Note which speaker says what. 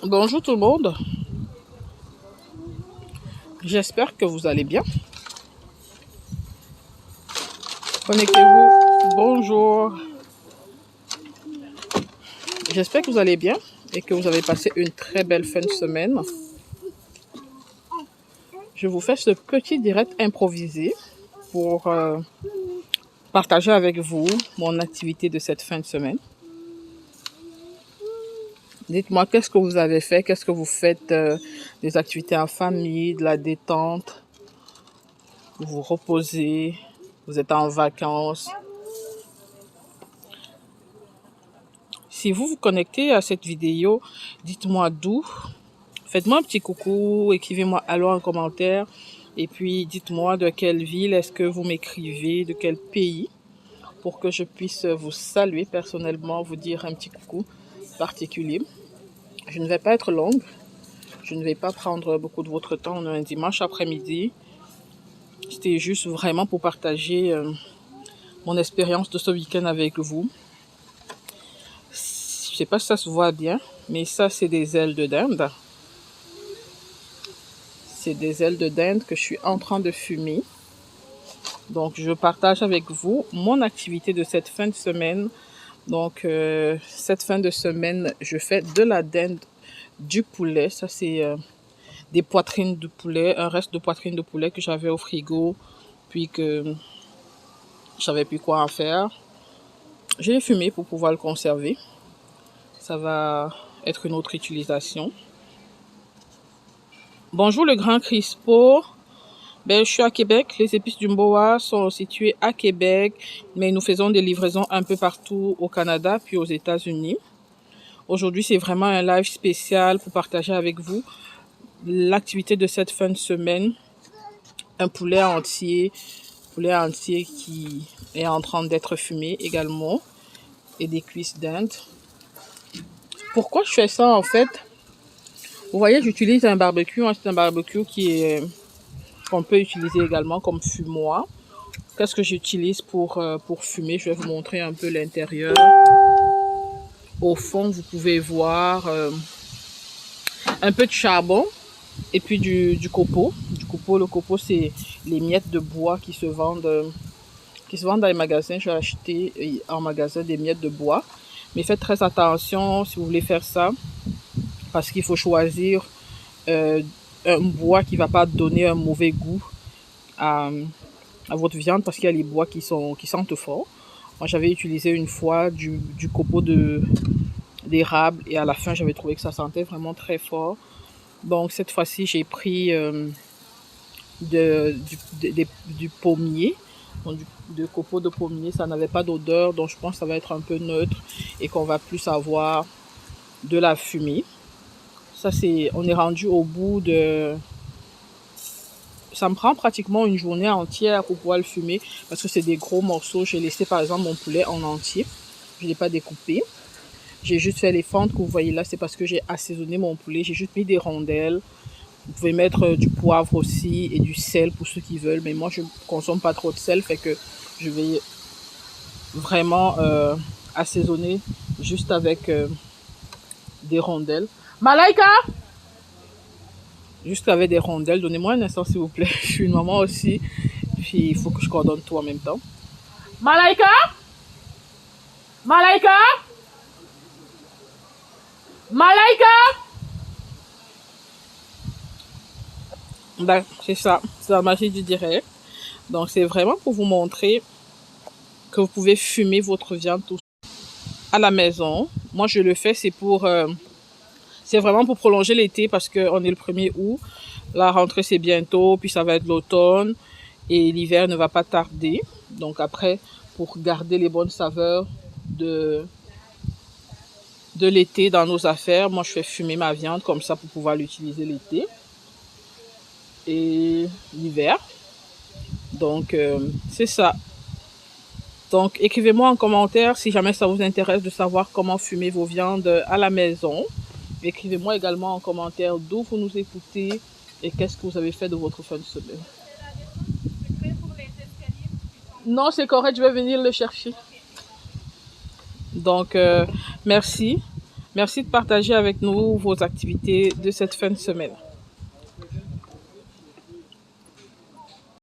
Speaker 1: Bonjour tout le monde, j'espère que vous allez bien. Connectez-vous, bonjour. J'espère que vous allez bien et que vous avez passé une très belle fin de semaine. Je vous fais ce petit direct improvisé pour partager avec vous mon activité de cette fin de semaine. Dites-moi qu'est-ce que vous avez fait, qu'est-ce que vous faites, des activités en famille, de la détente, vous vous reposez, vous êtes en vacances. Si vous vous connectez à cette vidéo, dites-moi d'où. Faites-moi un petit coucou, écrivez-moi allô en commentaire. Et puis dites-moi de quelle ville est-ce que vous m'écrivez, de quel pays, pour que je puisse vous saluer personnellement, vous dire un petit coucou particulier. Je ne vais pas être longue, je ne vais pas prendre beaucoup de votre temps un dimanche après-midi. C'était juste vraiment pour partager mon expérience de ce week-end avec vous. Je ne sais pas si ça se voit bien, mais ça c'est des ailes de dinde. C'est des ailes de dinde que je suis en train de fumer. Donc, je partage avec vous mon activité de cette fin de semaine. Donc, cette fin de semaine, je fais de la dinde, du poulet. Ça, c'est des poitrines de poulet, un reste de poitrine de poulet que j'avais au frigo, puis que je savais plus quoi en faire. Je l'ai fumé pour pouvoir le conserver. Ça va être une autre utilisation. Bonjour le grand Crispo. Je suis à Québec. Les épices du Mboa sont situées à Québec, mais nous faisons des livraisons un peu partout au Canada puis aux États-Unis. Aujourd'hui, c'est vraiment un live spécial pour partager avec vous l'activité de cette fin de semaine. Un poulet entier qui est en train d'être fumé également et des cuisses d'Inde. Pourquoi je fais ça en fait? Vous voyez, j'utilise un barbecue. C'est un barbecue qu'on peut utiliser également comme fumoir. Qu'est-ce que j'utilise pour fumer? Je vais vous montrer un peu l'intérieur. Au fond, vous pouvez voir un peu de charbon et puis du copeau. Le copeau, c'est les miettes de bois qui se vendent dans les magasins. Je vais acheter en magasin des miettes de bois. Mais faites très attention si vous voulez faire ça, parce qu'il faut choisir un bois qui ne va pas donner un mauvais goût à votre viande, parce qu'il y a les bois qui sentent fort. Moi, j'avais utilisé une fois du copeau d'érable et à la fin, j'avais trouvé que ça sentait vraiment très fort. Donc, cette fois-ci, j'ai pris du pommier. Donc, du copeau de pommier, ça n'avait pas d'odeur, donc je pense que ça va être un peu neutre et qu'on va plus avoir de la fumée. Ça, on est rendu au bout de... Ça me prend pratiquement une journée entière pour pouvoir le fumer, parce que c'est des gros morceaux. J'ai laissé par exemple mon poulet en entier. Je ne l'ai pas découpé. J'ai juste fait les fentes que vous voyez là. C'est parce que j'ai assaisonné mon poulet. J'ai juste mis des rondelles. Vous pouvez mettre du poivre aussi et du sel pour ceux qui veulent. Mais moi, je ne consomme pas trop de sel. Fait que je vais vraiment assaisonner juste avec des rondelles. Malaika! Juste avec des rondelles. Donnez-moi un instant, s'il vous plaît. Je suis une maman aussi. Puis, il faut que je coordonne tout en même temps. Malaika! Malaika! Malaika! Ben, c'est ça. C'est la magie du direct. Donc, c'est vraiment pour vous montrer que vous pouvez fumer votre viande tout à la maison. Moi, je le fais, c'est vraiment pour prolonger l'été, parce qu'on est le 1er août. La rentrée, c'est bientôt, puis ça va être l'automne et l'hiver ne va pas tarder. Donc après, pour garder les bonnes saveurs de l'été dans nos affaires, moi, je fais fumer ma viande comme ça pour pouvoir l'utiliser l'été et l'hiver. Donc, c'est ça. Donc, écrivez-moi en commentaire si jamais ça vous intéresse de savoir comment fumer vos viandes à la maison. Écrivez-moi également en commentaire d'où vous nous écoutez et qu'est-ce que vous avez fait de votre fin de semaine. Non, c'est correct, je vais venir le chercher. Donc, merci. Merci de partager avec nous vos activités de cette fin de semaine.